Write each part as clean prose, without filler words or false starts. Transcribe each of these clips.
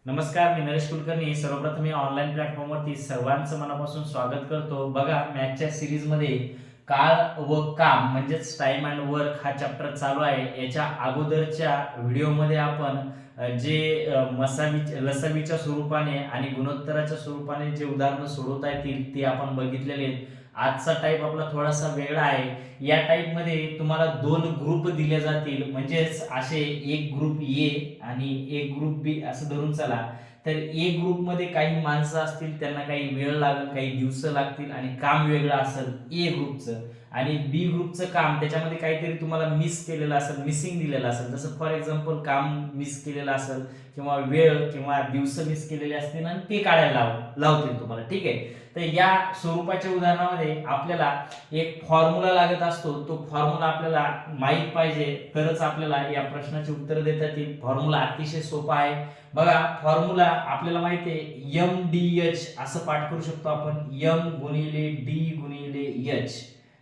नमस्कार, मी नरेश कुलकर्णी. सर्वप्रथम मी ऑनलाईन प्लॅटफॉर्मवरती सर्वांचं मनापासून स्वागत करतो. बघा, मॅथच्या सिरीजमध्ये काळ व काम म्हणजेच टाइम अँड वर्क हा चॅप्टर चालू आहे. याच्या अगोदरच्या व्हिडिओमध्ये आपण लसावीच्या स्वरूपाने आणि गुणोत्तराच्या स्वरूपाने जे उदाहरणं सोडवता येतील ते आपण बघितलेले आहेत. आजचा टाईप आपला थोडासा वेगळा आहे. या टाईपमध्ये तुम्हाला दोन ग्रुप दिले जातील, म्हणजेच असे एक ग्रुप ए आणि एक ग्रुप बी असं धरून चला. तर ए ग्रुपमध्ये काही माणसं असतील, त्यांना काही वेळ लागेल, काही दिवस लागतील आणि काम वेगळं असेल ए ग्रुपचं. आणि बी ग्रुपचं काम त्याच्यामध्ये काहीतरी तुम्हाला मिस केलेलं असेल, मिसिंग दिलेलं असेल. जसं फॉर एक्झाम्पल काम मिस केलेलं असेल किंवा वेळ किंवा दिवस मिस केलेले असतील आणि ते काढायला लावतील तुम्हाला. ठीक आहे. तर या स्वरूपाच्या उदाहरणामध्ये आपल्याला एक फॉर्म्युला लागत असतो. तो फॉर्म्युला आपल्याला माहीत पाहिजे तरच आपल्याला या प्रश्नाचे उत्तर देता येतील. फॉर्म्युला अतिशय सोपा आहे. बघा, फॉर्म्युला आपल्याला माहिती आहे एम डी एच असं पाठ करू शकतो आपण. एम गुणिले डी गुणिले एच.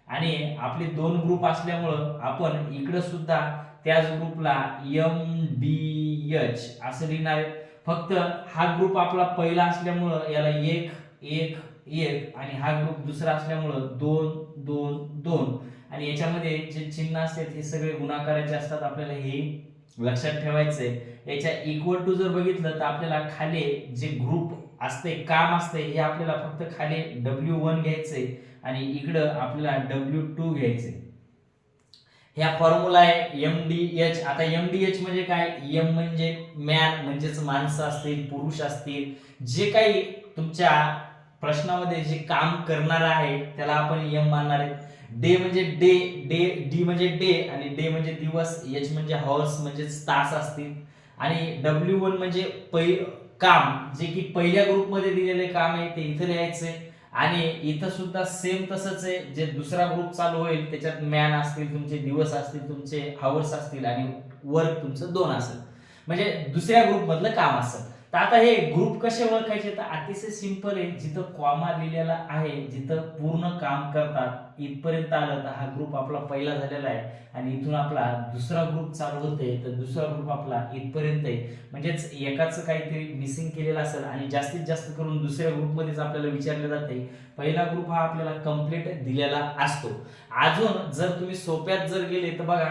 आणि आपले दोन ग्रुप असल्यामुळं आपण इकडे सुद्धा त्याच ग्रुपला एम डी एच असं लिहिणार आहे. फक्त हा ग्रुप आपला पहिला असल्यामुळं याला एक एक एक आणि हा ग्रुप दुसरा असल्यामुळं दोन दोन दोन. आणि याच्यामध्ये जे चिन्ह असतात हे सगळे गुणाकाराचे असतात. आपल्याला हे लक्षात ठेवायचंय. याच्या इक्वल टू जर बघितलं तर आपल्याला खाली जे ग्रुप असते, काम असते, हे आपल्याला फक्त खाली W1 घ्यायचंय आणि इकडं आपल्याला W2 घ्यायचंय. ह्या फॉर्म्युला आहे एम डी एच. आता एम डी एच म्हणजे काय? एम म्हणजे मॅन, म्हणजेच माणसं असतील, पुरुष असतील, जे काही तुमच्या प्रश्नामध्ये जे काम करणार आहे त्याला आपण एम मानणार आहे. डे म्हणजे डे, डी म्हणजे डे आणि डे म्हणजे दिवस, एच म्हणजे हॉर्स म्हणजे तास असतील. आणि W1 म्हणजे काम, जे की पहिल्या ग्रुपमध्ये दिलेले काम आहे ते इथं लिहायचंय. आणि इथं सुद्धा सेम तसंच आहे. जे दुसरा ग्रुप चालू होईल त्याच्यात मॅन असतील, तुमचे दिवस असतील, तुमचे हवर्स असतील आणि वर्क तुमचं 2 असेल, म्हणजे दुसऱ्या ग्रुप मधलं काम असेल. तर आता हे ग्रुप कसे ओळखायचे? तर अतिशय सिंपल आहे. जिथं कॉमा लिहिलेला आहे, जिथं पूर्ण काम करतात इथपर्यंत आलं तर हा ग्रुप आपला पहिला झालेला आहे. आणि इथून आपला दुसरा ग्रुप चालू होते तर दुसरा ग्रुप आपला इथपर्यंत आहे. म्हणजेच एकाच काहीतरी मिसिंग केलेलं असेल आणि जास्तीत जास्त करून दुसऱ्या ग्रुपमध्येच आपल्याला विचारले जाते. पहिला ग्रुप हा आपल्याला कंप्लीट दिलेला असतो. अजून जर तुम्ही सोप्यात जर गेले तर बघा,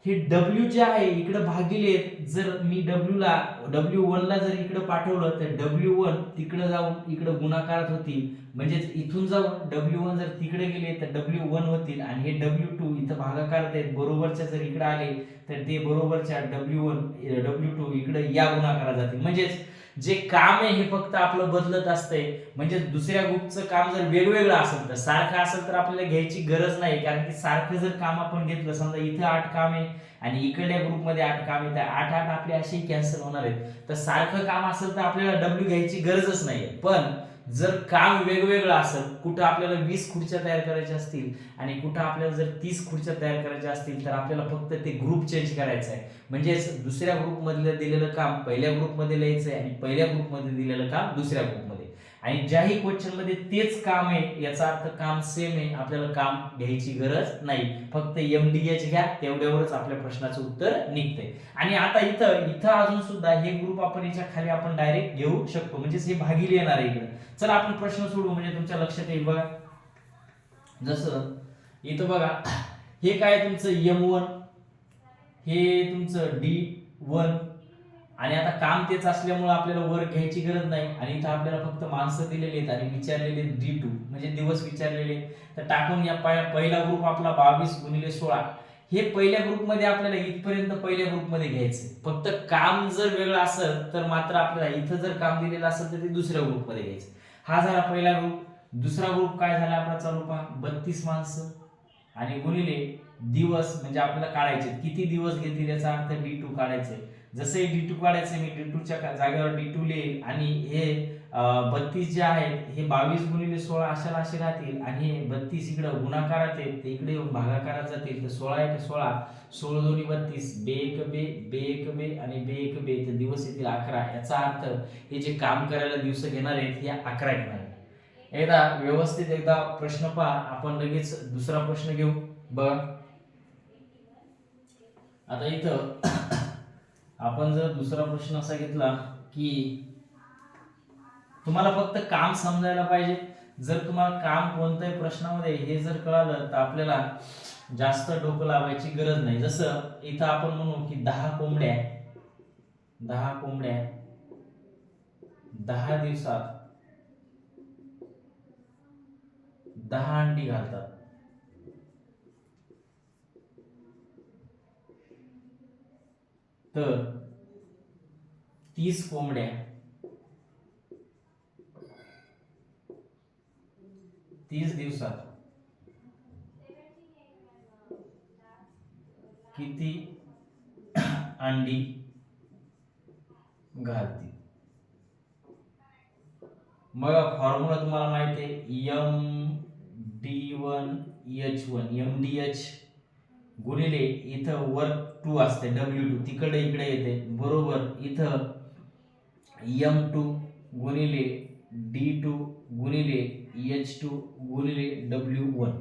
हे डब्ल्यू जे आहे इकडे भागिले, जर मी W1 ला जर इकडे पाठवलं तर W1 तिकडे जाऊन इकडे गुणाकारात होतील. म्हणजेच इथून जाऊन W1 जर तिकडे गेले तर W1 होतील आणि हे W2 इथं भागाकारात आहेत, बरोबरच्या जर इकडे आले तर ते बरोबरच्या W1 W2 इकडे या गुणाकारात जातील. म्हणजेच जे काम आहे हे फक्त आपलं बदलत असतंय. म्हणजे दुसऱ्या ग्रुपचं काम जर वेगवेगळं असेल तर सारखं असेल तर आपल्याला घ्यायची गरज नाही, कारण की सारखं जर काम आपण घेतलं, समजा इथं 8 काम आहे आणि इकडल्या ग्रुपमध्ये 8 काम आहे, तर 8 8 आपले असे कॅन्सल होणार आहेत. तर सारखं काम असेल तर आपल्याला डब्ल्यू घ्यायची गरजच नाही. पण जर काम वेगवेगळं असेल, कुठं आपल्याला 20 खुर्च्या तयार करायच्या असतील आणि कुठं आपल्याला जर 30 खुर्च्या तयार करायच्या असतील, तर आपल्याला फक्त ते ग्रुप चेंज करायचं आहे. म्हणजेच दुसऱ्या ग्रुपमधलं दिलेलं काम पहिल्या ग्रुपमध्ये लिहायचं आहे आणि पहिल्या ग्रुपमध्ये दिलेलं काम दुसऱ्या ग्रुपमध्ये. आणि ज्याही क्वेश्चन मध्ये तेच काम आहे याचा अर्थ काम सेम आहे, आपल्याला काम घ्यायची गरज नाही. फक्त एमडीएच घ्या, तेवढ्यावरच आपल्या प्रश्नाचं उत्तर निघतंय. आणि आता इथं इथं अजून सुद्धा हे ग्रुप आपण याच्या खाली आपण डायरेक्ट घेऊ शकतो, म्हणजेच हे भागिले येणार आहे इकडे. चला आपण प्रश्न सोडू म्हणजे तुमच्या लक्षात येईल. बघा, जसं इथं बघा, हे काय तुमचं M1, हे तुमचं D1 आणि आता काम तेच असल्यामुळे आपल्याला वर्क घ्यायची गरज नाही. आणि इथं आपल्याला फक्त माणसं दिलेली आहेत आणि विचारलेले D2 म्हणजे दिवस विचारलेले. तर टाकून या पहिला ग्रुप आपला 22 गुणिले 16. हे पहिल्या ग्रुपमध्ये आपल्याला इथपर्यंत पहिल्या ग्रुपमध्ये घ्यायचं. फक्त काम जर वेगळं असेल तर मात्र आपल्याला इथं जर काम दिलेलं असेल तर ते दुसऱ्या ग्रुपमध्ये घ्यायचं. हा झाला पहिला ग्रुप. दुसरा ग्रुप काय झाला आपला चालू पहा, 32 माणसं आणि गुणिले दिवस, म्हणजे आपल्याला काढायचे किती दिवस घेतील याचा अर्थ D2 काढायचे. जसे D2 काढायचे, मी D2 च्या जागेवर D2 लिहिल आणि हे 32 जे आहेत हे 22 गुणिले 16 अशाला असे राहतील आणि हे 32 इकडे गुणाकारात आहेत ते इकडे येऊन भागाकारात जातील. तर 16 1 16, 16 2 32, बे 1 बे, बे 1 बे आणि बे 1 बे, तर दिवस येतील 11. याचा अर्थ हे जे काम करायला दिवस घेणार आहेत हे 11 घेणार आहेत. एकदा व्यवस्थित एकदा प्रश्न पहा, आपण लगेच दुसरा प्रश्न घेऊ. बघा, आता इथं आपण जर दुसरा प्रश्न असा घेतला की तुम्हाला फक्त काम समजायला पाहिजे. जर तुम्हाला काम कोणत्याही प्रश्नामध्ये हे जर कळालं तर आपल्याला जास्त डोकं लावायची गरज नाही. जसं इथं आपण म्हणू की 10 कोंबड्या 10 दिवसात 10 अंडी घालतात. तर 30 कोंबड्या 30 दिवसात किती अंडी घालतील? मग फॉर्म्युला तुम्हाला माहिती आहे, MD1H1 गुणिले इथं वर्क 2 असते W2 तिकडे इकडे येते बरोबर इथं M2 गुणिले D2 गुणिले H2 गुणिले W1.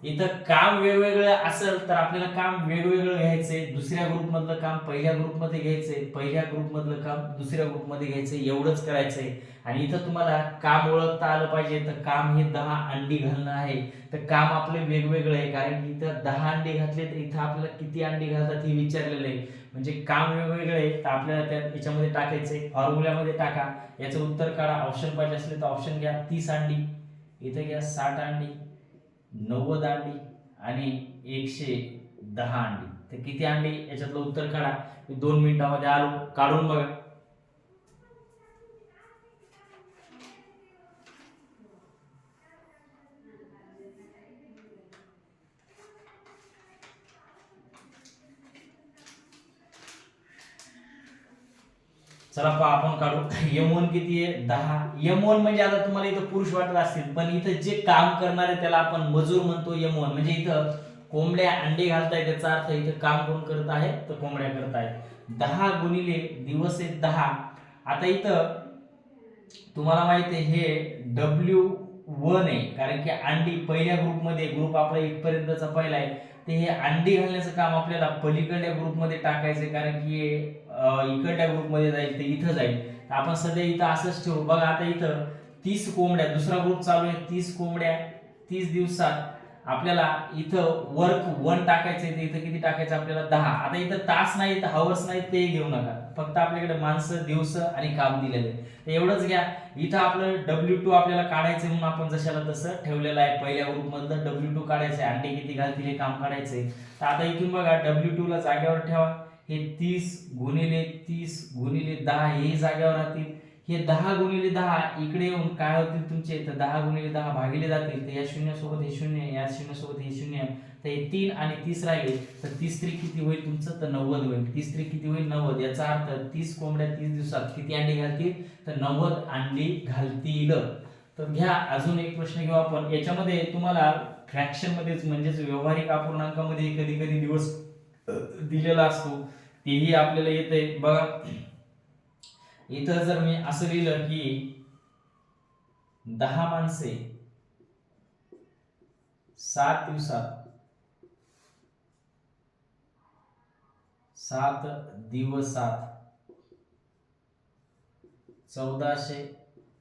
इथं काम वेगवेगळं असेल तर आपल्याला काम वेगवेगळं घ्यायचंय. दुसऱ्या ग्रुप मधलं काम पहिल्या ग्रुप मध्ये घ्यायचंय, पहिल्या ग्रुप मधलं काम दुसऱ्या ग्रुप मध्ये घ्यायचंय, एवढंच करायचंय. आणि इथं तुम्हाला काम ओळखता आलं पाहिजे. तर काम हे 10 अंडी घालणं आहे. तर काम आपले वेगवेगळं आहे कारण की इथं 10 अंडी घातले तर इथं आपल्याला किती अंडी घालतात हे विचारलेलं आहे. म्हणजे काम वेगवेगळं आहे तर आपल्याला त्या याच्यामध्ये टाकायचंय, फॉर्म्युल्यामध्ये टाका, याचं उत्तर काढा. ऑप्शन पाहिजे असले तर ऑप्शन घ्या. 30 अंडी, इथे घ्या 60 अंडी, 90 अंडी आणि 110 अंडी. तर किती अंडी याच्यातलं उत्तर काढा. 2 मिनिटांमध्ये आलो, काढून बघा. चला पहा आपण काढू. M1 किती आहे? 10. M1 म्हणजे आता तुम्हाला इथं पुरुष वाटत असतील पण इथं जे काम करणारे त्याला आपण मजूर म्हणतो. M1 म्हणजे इथं कोंबड्या अंडे घालताय त्याचा अर्थ इथं काम कोण करत आहे तर कोंबड्या करत आहेत. 10 गुणिले दिवस आहे 10. आता इथं तुम्हाला माहिती आहे हे W1 आहे कारण की अंडी पहिल्या ग्रुपमध्ये, ग्रुप आपला इथपर्यंतचा पहिला आहे, ते हे अंडी घालण्याचं काम आपल्याला पलीकडल्या ग्रुपमध्ये टाकायचं कारण की इकडल्या ग्रुपमध्ये जाईल ते इथं जाईल. तर आपण सध्या इथं असंच ठेवू. बघा आता इथं 30 कोंबड्या, दुसरा ग्रुप चालू आहे, 30 कोंबड्या 30 दिवसात आपल्याला इथं वर्क 1 टाकायचं आहे. इथं किती टाकायचं आपल्याला? 10. आता इथं तास नाही तर हवर्स नाही ते घेऊ नका, फक्त आपल्याकडे माणसं, दिवस आणि काम दिलेलं आहे. तर एवढंच घ्या. इथं आपलं W2 आपल्याला काढायचं म्हणून आपण जशाला तसं ठेवलेलं आहे. पहिल्या ग्रुप मधलं W2 काढायचं आहे, अंडे किती घालतील हे काम काढायचंय. तर आता इथून बघा W2 ला जागेवर ठेवा. हे 30 गुणिले 30 गुणिले 10 हे जागेवर राहतील. हे 10 गुणिले 10 इकडे येऊन काय होतील तुमचे? तर 10 गुणिले 10 भागिले जातील. तर या शून्य सोबत हे शून्य, या शून्य सोबत हे शून्य, तर हे 3 आणि 30 राहिले. तर 30 त्रिक किती होईल तुमचं? तर 90 होईल. 30 त्रिक किती होईल? 90. याचा अर्थ 30 कोंबड्या 30 दिवसात किती अंडी घालतील? तर 90 अंडी घालतील. तर घ्या अजून एक प्रश्न घेऊ आपण. याच्यामध्ये तुम्हाला फ्रॅक्शन मध्येच म्हणजेच व्यवहारिक अपूर्णांकामध्ये कधी कधी दिवस दिलेला असतो, तेही आपल्याला येते. बघा इथं जर मी असं लिहिलं की 10 माणसे 7 दिवसात 7 दिवसात 1400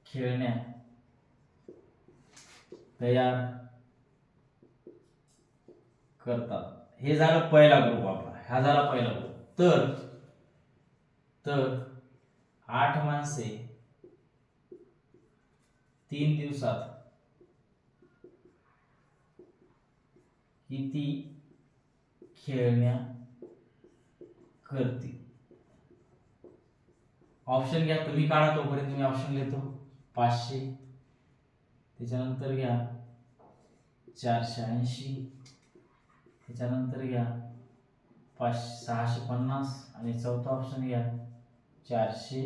खेळण्या तयार करतात. हे झालं पहिला ग्रुप आपला, हा झाला पहिला ग्रुप. तर 8 माणसे 3 दिवसात किती खेळण्या करतील? ऑप्शन घ्या, तुम्ही काढा तोपर्यंत मी ऑप्शन लिहितो. 500, त्याच्यानंतर घ्या 480, त्याच्यानंतर घ्या 650 आणि चौथा ऑप्शन घ्या 400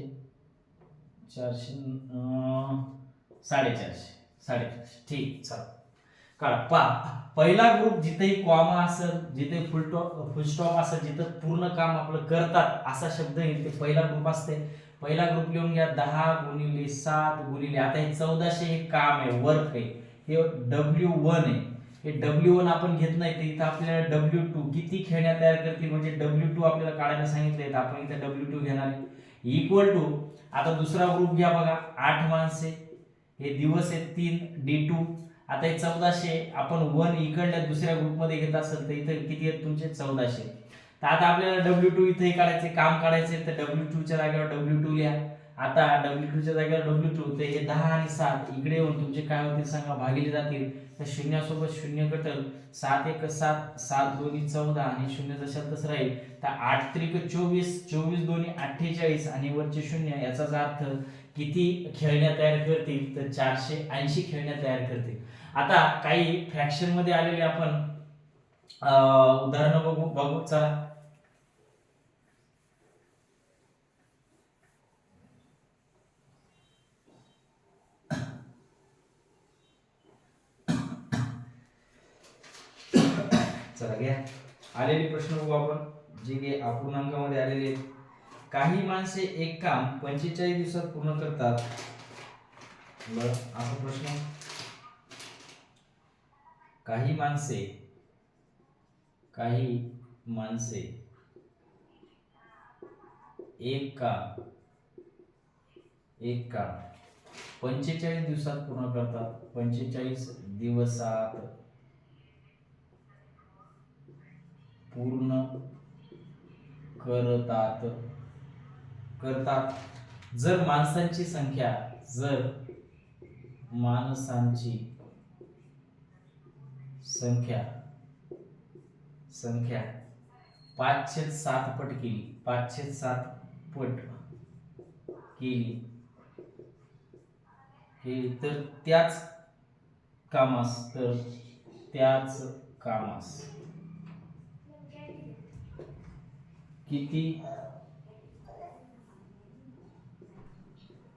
450 ठीक. चला काढा. पहा पहिला ग्रुप जिथेही कॉमा असेल, जिथे फुल स्टॉप असेल, जिथं पूर्ण काम आपलं करतात असा शब्द येईल ते पहिला ग्रुप असते. पहिला ग्रुप लिहून घ्या. 10 गुणिले 7 गुणिले, आता हे 1400 हे काम आहे, वर्क आहे, हे W1 आहे. हे W1 आपण घेत नाही तर इथं आपल्याला W2 किती खेळण्या तयार करतील म्हणजे W2 आपल्याला काढायला सांगितलंय तर आपण इथं W2 घेणार आहे. इक्वल टू आता दुसरा ग्रुप घ्या बघा, 8 माणसे, हे दिवस आहेत 3, D2. आता हे 1400 आपण 1 इकडल्या दुसऱ्या ग्रुपमध्ये घेत असेल तर इथे किती आहेत तुमचे 1400. तर आता आपल्याला W2 इथे काढायचे, काम काढायचे, तर W2 च्या जागेवर W2 लिहा. आता W2 च्या जागेवर W2, तर हे 10 आणि 7 इकडे येऊन तुमचे काय होतील सांगा, भागिले जातील. तर शून्यासोबत शून्य कटल, 7 1 7, 7 2 14 आणि शून्य जशात तसं राहील. तर 8 3 24, 24 2 48 आणि वरचे शून्य, याचाच अर्थ किती खेळण्या तयार करतील, तर 480 खेळण्या तयार करतील. आता काही फ्रॅक्शन मध्ये आलेले आपण उदाहरणं बघू चला. चला घ्या, आलेले प्रश्न बघू आपण, जे की अपूर्णांकामध्ये आलेले आहेत. काही माणसे एक काम 45 दिवसात पूर्ण करतात. बरं, असा प्रश्न. काही माणसे एक काम 45 दिवसात पूर्ण करतात. 45 दिवसात पूर्ण करतात. जर माणसांची संख्या 5/7 पट केली, 5/7 पट केली हे, तर त्याच कामास किती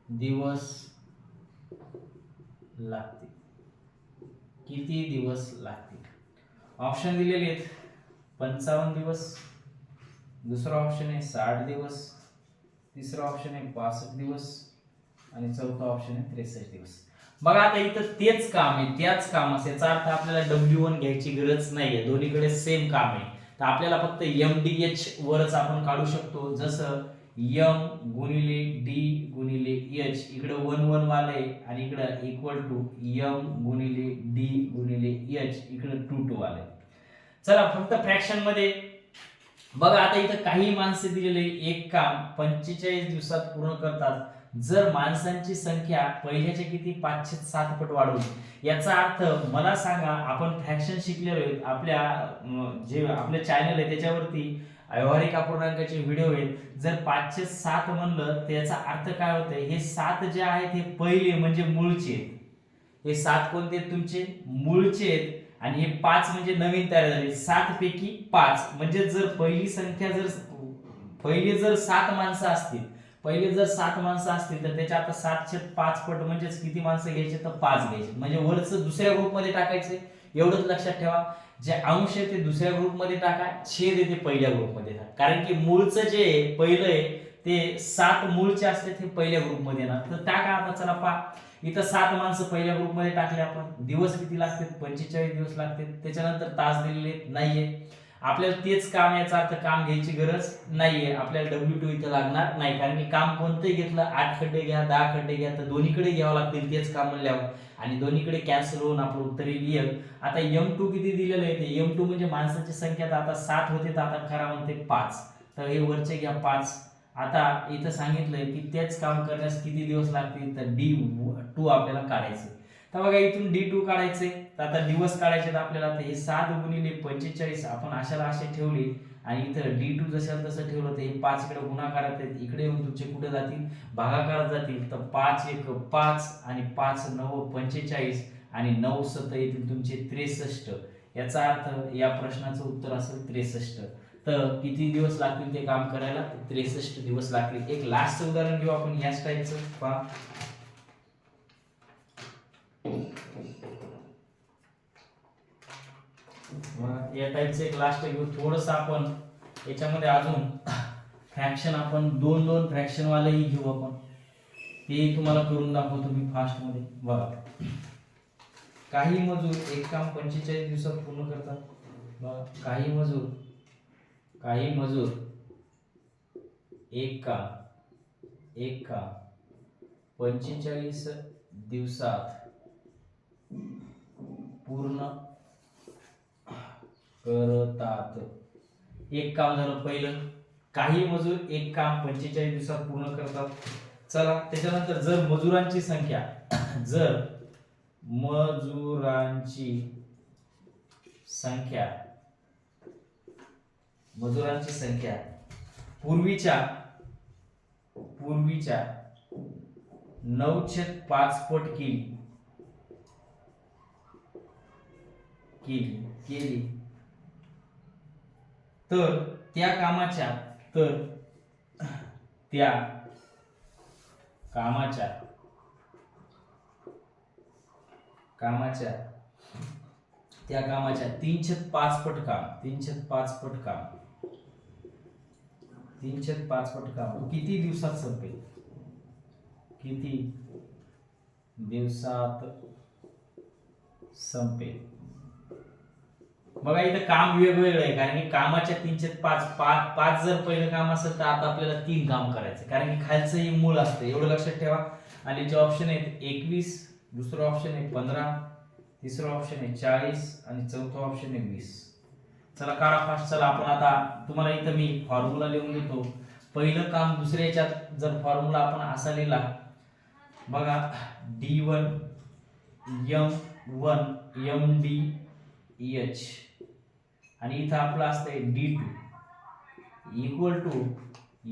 दिवस लागतील. ऑप्शन दिलेले आहेत. 55 दिवस, दुसरा ऑप्शन आहे 60 दिवस, तिसरा ऑप्शन आहे 65 दिवस आणि चौथा ऑप्शन आहे 63 दिवस. बघा आता इथं तेच काम आहे, त्याच कामास, याचा अर्थ आपल्याला W1 घ्यायची गरज नाहीये, दोन्हीकडे सेम काम आहे. तर आपल्याला फक्त MDH वरच आपण काढू शकतो. जसं M गुणिले D गुणिले H, इकडे 1 1 वाले आणि इकडे इक्वल टू M गुणिले D गुणिले H, इकडे 2 2 वाले. चला फक्त फ्रॅक्शन मध्ये बघा, आता इथं काही माणसे दिलेले, एक काम 45 दिवसात पूर्ण करतात. जर माणसांची संख्या पहिल्याच्या किती 5/7 पट वाढवली, याचा अर्थ मला सांगा, आपण फ्रॅक्शन शिकलेलो आहेत, जे आपले चॅनल आहे त्याच्यावरती व्यावहारिक अपूर्णांकाचे व्हिडिओ आहेत. जर 5/7 म्हणलं तर याचा अर्थ काय होतंय, हे 7 जे आहेत हे पहिले म्हणजे मूळचे आहेत. हे 7 कोणते आहेत तुमचे मूळचे आहेत आणि हे 5 म्हणजे नवीन तयार झाले. 7 पैकी 5 म्हणजे जर पहिली संख्या पहिले जर 7 माणसं असतील, तर त्याच्या आता 7/5 पट म्हणजेच किती माणसं घ्यायचे, तर 5 घ्यायचे. म्हणजे वरचं दुसऱ्या ग्रुपमध्ये टाकायचे. एवढंच लक्षात ठेवा, जे अंश आहे ते दुसऱ्या ग्रुपमध्ये टाका, छेद आहे ते पहिल्या ग्रुपमध्ये टाका. कारण की मूळचं जे पहिलं आहे ते 7 मूळचे असतात, हे पहिल्या ग्रुपमध्ये येणार. तर टाका आता, चला पहा. इथं 7 माणसं पहिल्या ग्रुपमध्ये टाकले आपण. दिवस किती लागतात, 45 दिवस लागतात. त्याच्यानंतर तास दिलेले नाहीये. आपल्याला तेच काम, याचा अर्थ काम घ्यायची गरज नाहीये. आपल्याला W2 इथं लागणार नाही, कारण की काम कोणतंही घेतलं, 8 खड्डे घ्या 10 खड्डे घ्या, तर दोन्हीकडे घ्यावं लागतील तेच काम म्हणल्यावर, आणि दोन्हीकडे कॅन्सल होऊन आपलं उत्तर येईल. आता M2 किती दिलेलं आहे, ते M2 म्हणजे माणसाची संख्या, तर आता 7 होते, तर आता खरा म्हणते 5, तर हे वरचे घ्या 5. आता इथं सांगितलंय की तेच काम करण्यास किती दिवस लागतील, तर D2 आपल्याला काढायचं. तर बघा, इथून D2 काढायचे, तर आता दिवस काढायचे आपल्याला. तर हे 7 गुणिले 45 आपण अशाला असे ठेवले आणि इथं D2 जसं तसं ठेवलं, तर हे 5 इकडे गुणाकारात आहेत, इकडे येऊन तुमचे कुठे जातील, भागाकारात जातील. तर 5 1 5 आणि 5 9 45 आणि 9 7 येतील तुमचे 63. याचा अर्थ या प्रश्नाचं उत्तर असेल 63. तर किती दिवस लागतील ते काम करायला, 63 दिवस लागतील. एक लास्ट उदाहरण घेऊ आपण याच टाईपचं. पहा, या टाईपचं एक लास्ट घेऊ. थोडंसं आपण याच्यामध्ये अजून फ्रॅक्शन, आपण 2 फ्रॅक्शन वालेही घेऊ आपण, ते तुम्हाला करून दाखवतो मी फास्ट मध्ये. बघा, काही मजूर एक काम 45 दिवसात पूर्ण करतात. बघा, काही मजूर एक काम 45 दिवसात पूर्ण करतात. एक काम झालं पहिलं, काही मजूर एक काम 45 दिवसात पूर्ण करतात. चला त्याच्यानंतर जर मजुरांची संख्या पूर्वीच्या 9/5 पट केली तर त्या कामाच्या 3/5 पट काम किती दिवसात संपेल? बघा इथं काम वेगवेगळं आहे, कारण की कामाच्या 3/5 जर पहिलं काम असेल तर आता आपल्याला 3 काम करायचं, कारण की खालचं हे मूळ असतं, एवढं लक्षात ठेवा. आणि जे ऑप्शन आहेत 21, दुसरं ऑप्शन आहे 15, तिसरं ऑप्शन आहे 40 आणि चौथं ऑप्शन आहे 20. चला काढा फास्ट. चला आपण आता तुम्हाला इथं मी फॉर्म्युला लिहून देतो. पहिलं काम दुसऱ्या याच्यात जर फॉर्म्युला आपण असा लिहिला बघा, D1 M1 MDH आणि इथं आपलं असतंय D2 इक्वल टू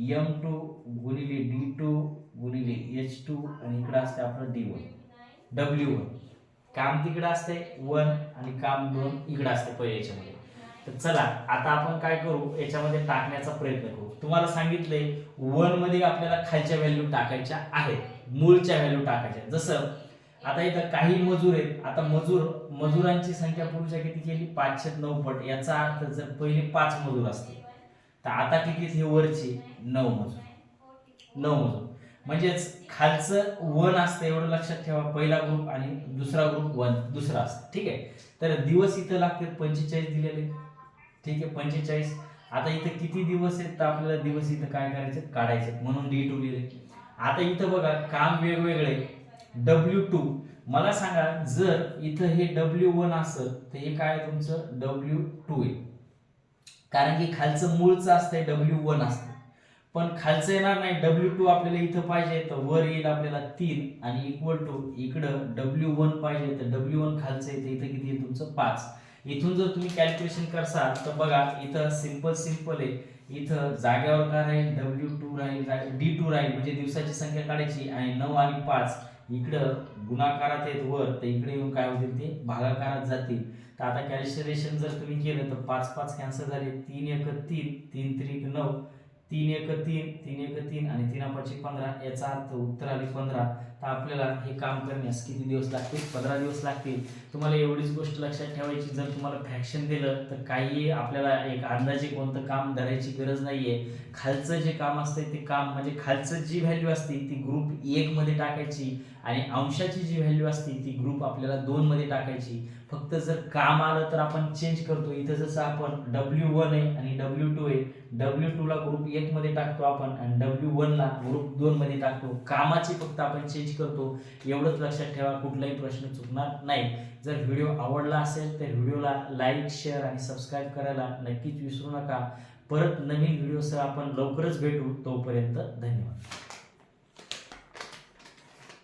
M2 गुणिले D2 गुणिले H2 आणि इकडे असते आपलं D1 W1. काम तिकडे असते 1 आणि काम 2 इकडे असते पहिल्या याच्यामध्ये. तर चला आता आपण काय करू, याच्यामध्ये टाकण्याचा प्रयत्न करू. तुम्हाला सांगितलंय 1 मध्ये आपल्याला खालच्या व्हॅल्यू टाकायच्या आहेत, मूळच्या व्हॅल्यू टाकायच्या. जसं आता इथं काही मजूर आहेत, आता मजुरांची संख्या पूर्वीच्या किती केली 5/9 पट. याचा अर्थ जर पहिले 5 मजूर असते तर आता किती हे वरचे 9 मजूर. म्हणजेच खालचं 1 असतं, एवढं लक्षात ठेवा. पहिला ग्रुप आणि दुसरा ग्रुप 1 दुसरा असतं. ठीक आहे. तर दिवस इथं लागतात 45 दिलेले. ठीक आहे 45. आता इथं किती दिवस आहेत तर आपल्याला दिवस इथं काय करायचे काढायचे, म्हणून D2 लिहिले. आता इथं बघा काम वेगवेगळे W2. मला सांगा जर इथं हे W1 असेल तर हे काय तुमचं W2 आहे, कारण की खालचं मूळचं असतंय W1 असतं, पण खालचं येणार नाही. W2 आपल्याला इथं पाहिजे तर वर येईल आपल्याला 3 आणि इक्वल टू इकडं W1 पाहिजे तर W1 खालचं येतं, इथं किती आहे तुमचं 5. इथून जर तुम्ही कॅल्क्युलेशन करसाल तर बघा इथं सिंपल आहे. इथं जागेवर काय राहील W2 राहील, D2 राहील, म्हणजे दिवसाची संख्या काढायची आणि 9 आणि 5 इकडं गुणाकारात आहेत वर, तर इकडे येऊन काय होतील ते भागाकारात जातील. तर आता कॅल्क्युलेशन जर तुम्ही केलं तर 5 कॅन्सल झाले, 3 1 3 3 3 9, 3 1 3 3 1 3 आणि 3 5 15. याचा अर्थ उत्तर आले 15. तर आपल्याला हे काम करण्यास किती दिवस लागतील? 15 दिवस लागतील. तुम्हाला एवढीच गोष्ट लक्षात ठेवायची, जर तुम्हाला फ्रॅक्शन दिलं तर काही आपल्याला एक अंदाजे कोणतं काम धरायची गरज नाहीये. खालचं जे काम असतं ते काम म्हणजे खालचं जी व्हॅल्यू असते ती ग्रुप 1 मध्ये टाकायची आणि अंशाची जी व्हॅल्यू असते ती ग्रुप आपल्याला 2 मध्ये टाकायची. फक्त जर काम आलं तर आपण चेंज करतो. इथं जसं आपण W1 आहे आणि W2 आहे, W2 ला ग्रुप 1 मध्ये टाकतो आपण आणि W1 ला ग्रुप 2 मध्ये टाकतो. कामाची फक्त आपण चेंज करतो. एवढंच लक्षात ठेवा, कुठलाही प्रश्न चुकणार नाही. जर व्हिडिओ आवडला असेल तर व्हिडिओला लाईक, शेअर आणि सबस्क्राईब करायला नक्कीच विसरू नका. परत नवीन व्हिडिओसह आपण लवकरच भेटू. तोपर्यंत धन्यवाद.